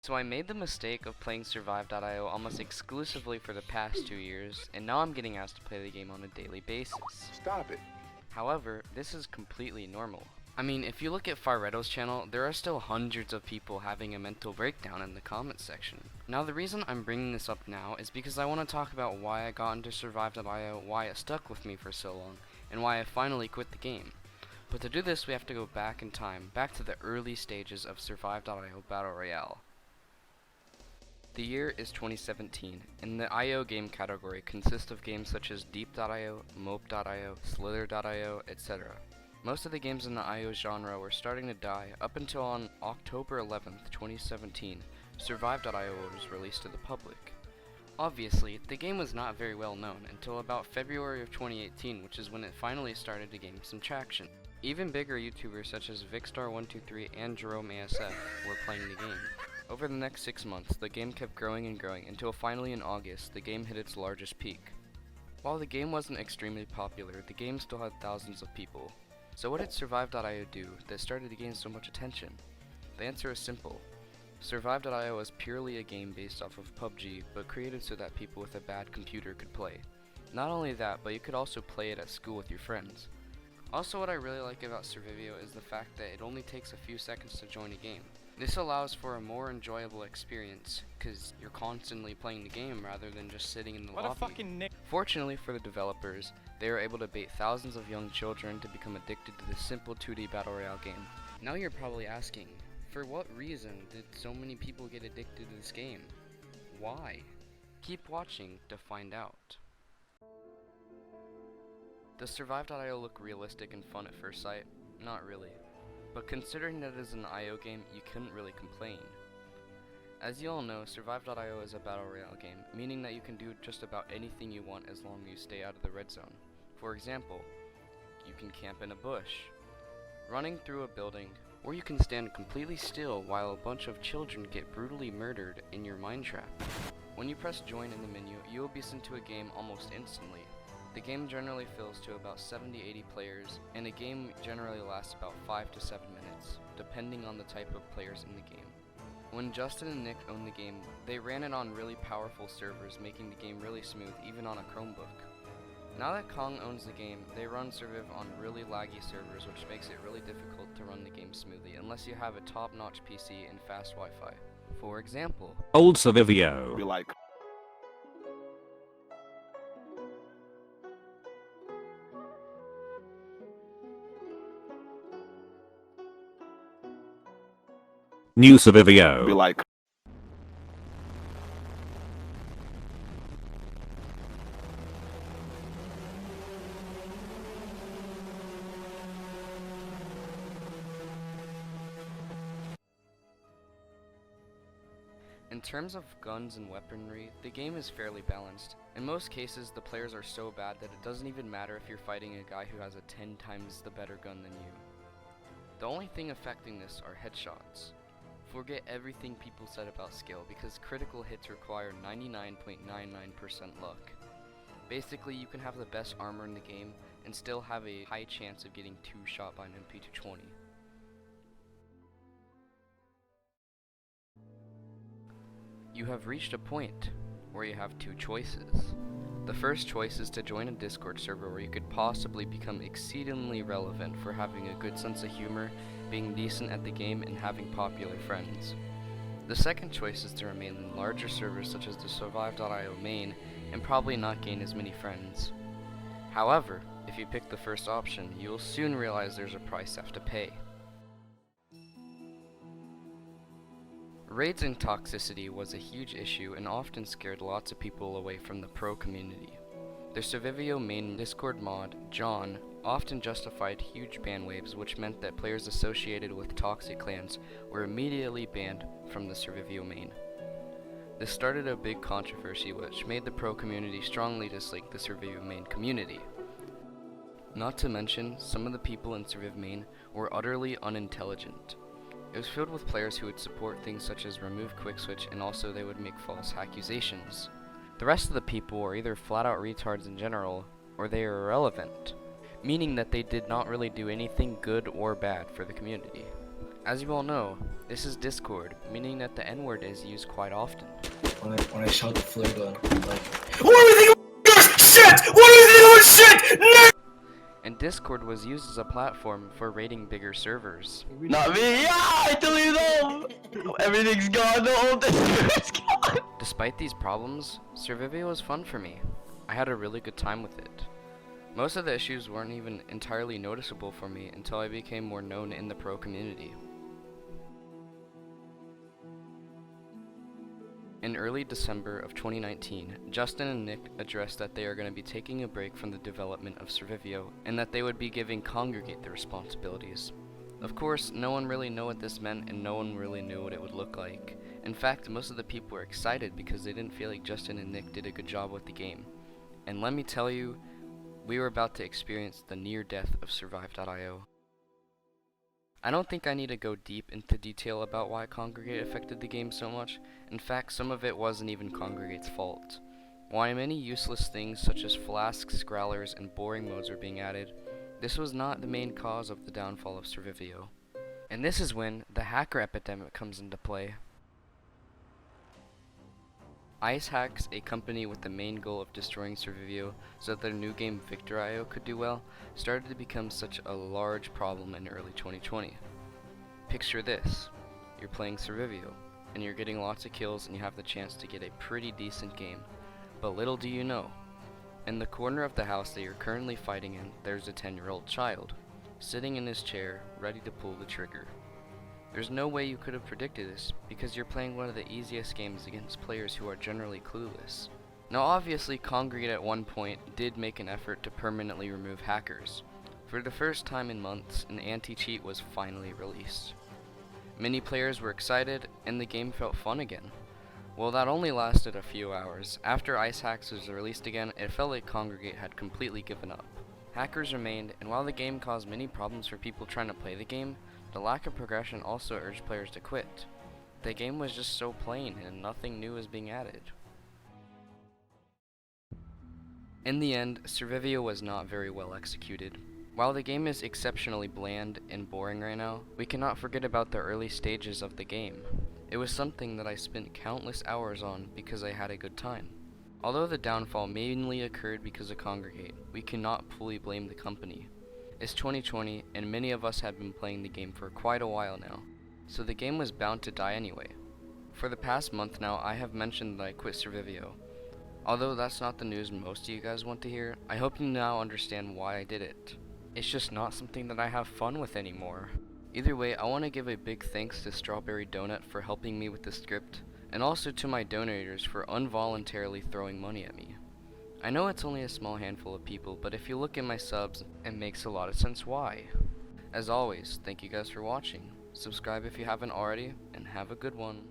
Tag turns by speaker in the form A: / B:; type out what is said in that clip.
A: So I made the mistake of playing Survive.io almost exclusively for the past 2 years, and now I'm getting asked to play the game on a daily basis.
B: Stop it.
A: However, this is completely normal. I mean, if you look at Farretto's channel, there are still hundreds of people having a mental breakdown in the comments section. Now the reason I'm bringing this up now is because I want to talk about why I got into Survive.io, why it stuck with me for so long, and why I finally quit the game. But to do this, we have to go back in time, back to the early stages of Survive.io Battle Royale. The year is 2017, and the IO game category consists of games such as Deep.io, Mope.io, Slither.io, etc. Most of the games in the IO genre were starting to die up until on October 11th, 2017, Survive.io was released to the public. Obviously, the game was not very well known until about February of 2018, which is when it finally started to gain some traction. Even bigger YouTubers such as Vicstar123 and Jerome ASF were playing the game. Over the next 6 months, the game kept growing and growing until finally in August, the game hit its largest peak. While the game wasn't extremely popular, the game still had thousands of people. So what did Survive.io do that started to gain so much attention? The answer is simple. Survive.io was purely a game based off of PUBG, but created so that people with a bad computer could play. Not only that, but you could also play it at school with your friends. Also, what I really like about Survivio is the fact that it only takes a few seconds to join a game. This allows for a more enjoyable experience, because you're constantly playing the game rather than just sitting in the lobby. Fortunately for the developers, they were able to bait thousands of young children to become addicted to this simple 2D Battle Royale game. Now you're probably asking, for what reason did so many people get addicted to this game? Why? Keep watching to find out. Does Survive.io look realistic and fun at first sight? Not really. But considering that it is an IO game, you couldn't really complain. As you all know, Survive.io is a Battle Royale game, meaning that you can do just about anything you want as long as you stay out of the red zone. For example, you can camp in a bush, running through a building, or you can stand completely still while a bunch of children get brutally murdered in your mine trap. When you press join in the menu, you will be sent to a game almost instantly. The game generally fills to about 70-80 players, and the game generally lasts about 5 to 7 minutes, depending on the type of players in the game. When Justin and Nick owned the game, they ran it on really powerful servers, making the game really smooth even on a Chromebook. Now that Kong owns the game, they run Surviv on really laggy servers, which makes it really difficult to run the game smoothly unless you have a top-notch PC and fast Wi-Fi. For example,
C: Old Survivio.
B: Be like,
C: New Survivio.
B: be like,
A: in terms of guns and weaponry, the game is fairly balanced. In most cases, the players are so bad that it doesn't even matter if you're fighting a guy who has a 10 times the better gun than you. The only thing affecting this are headshots. Forget everything people said about skill, because critical hits require 99.99% luck. Basically, you can have the best armor in the game and still have a high chance of getting 2 shot by an MP220. You have reached a point where you have 2 choices. The first choice is to join a Discord server where you could possibly become exceedingly relevant for having a good sense of humor, being decent at the game, and having popular friends. The second choice is to remain in larger servers such as the Survive.io main and probably not gain as many friends. However, if you pick the first option, you will soon realize there's a price you have to pay. Raids and toxicity was a huge issue and often scared lots of people away from the pro community. The Survivio main Discord mod, John, often justified huge ban waves, which meant that players associated with toxic clans were immediately banned from the Survivio main. This started a big controversy which made the pro community strongly dislike the Survivio main community. Not to mention, some of the people in Surviv main were utterly unintelligent. It was filled with players who would support things such as remove quick switch, and also they would make false accusations. The rest of the people were either flat out retards in general, or they were irrelevant, meaning that they did not really do anything good or bad for the community. As you all know, this is Discord, meaning that the N-word is used quite often.
B: When I shot the flare gun, like, what do you think of shit? What do you think of shit? No!
A: And Discord was used as a platform for raiding bigger servers.
D: Not me! Yeah! I deleted them! Everything's gone, the whole Discord's gone!
A: Despite these problems, Survivia was fun for me. I had a really good time with it. Most of the issues weren't even entirely noticeable for me until I became more known in the pro community. In early December of 2019, Justin and Nick addressed that they are going to be taking a break from the development of Survivio, and that they would be giving Kongregate the responsibilities. Of course, no one really knew what this meant, and no one really knew what it would look like. In fact, most of the people were excited because they didn't feel like Justin and Nick did a good job with the game. And let me tell you, we were about to experience the near death of Survive.io. I don't think I need to go deep into detail about why Kongregate affected the game so much. In fact, some of it wasn't even Kongregate's fault. Why many useless things such as flasks, growlers, and boring modes were being added, this was not the main cause of the downfall of Survivio. And this is when the Hacker Epidemic comes into play. Ice Hacks, a company with the main goal of destroying Survivio so that their new game Victor.io could do well, started to become such a large problem in early 2020. Picture this: you're playing Survivio, and you're getting lots of kills and you have the chance to get a pretty decent game. But little do you know, in the corner of the house that you're currently fighting in, there's a 10-year-old child, sitting in his chair, ready to pull the trigger. There's no way you could have predicted this, because you're playing one of the easiest games against players who are generally clueless. Now obviously Kongregate at one point did make an effort to permanently remove hackers. For the first time in months, an anti-cheat was finally released. Many players were excited, and the game felt fun again. Well, that only lasted a few hours. After Ice Hacks was released again, it felt like Kongregate had completely given up. Hackers remained, and while the game caused many problems for people trying to play the game, the lack of progression also urged players to quit. The game was just so plain and nothing new was being added. In the end, Survivio was not very well executed. While the game is exceptionally bland and boring right now, we cannot forget about the early stages of the game. It was something that I spent countless hours on because I had a good time. Although the downfall mainly occurred because of Kongregate, we cannot fully blame the company. It's 2020, and many of us have been playing the game for quite a while now, so the game was bound to die anyway. For the past month now, I have mentioned that I quit Survivio. Although that's not the news most of you guys want to hear, I hope you now understand why I did it. It's just not something that I have fun with anymore. Either way, I want to give a big thanks to Strawberry Donut for helping me with the script, and also to my donators for involuntarily throwing money at me. I know it's only a small handful of people, but if you look at my subs, it makes a lot of sense why. As always, thank you guys for watching. Subscribe if you haven't already, and have a good one.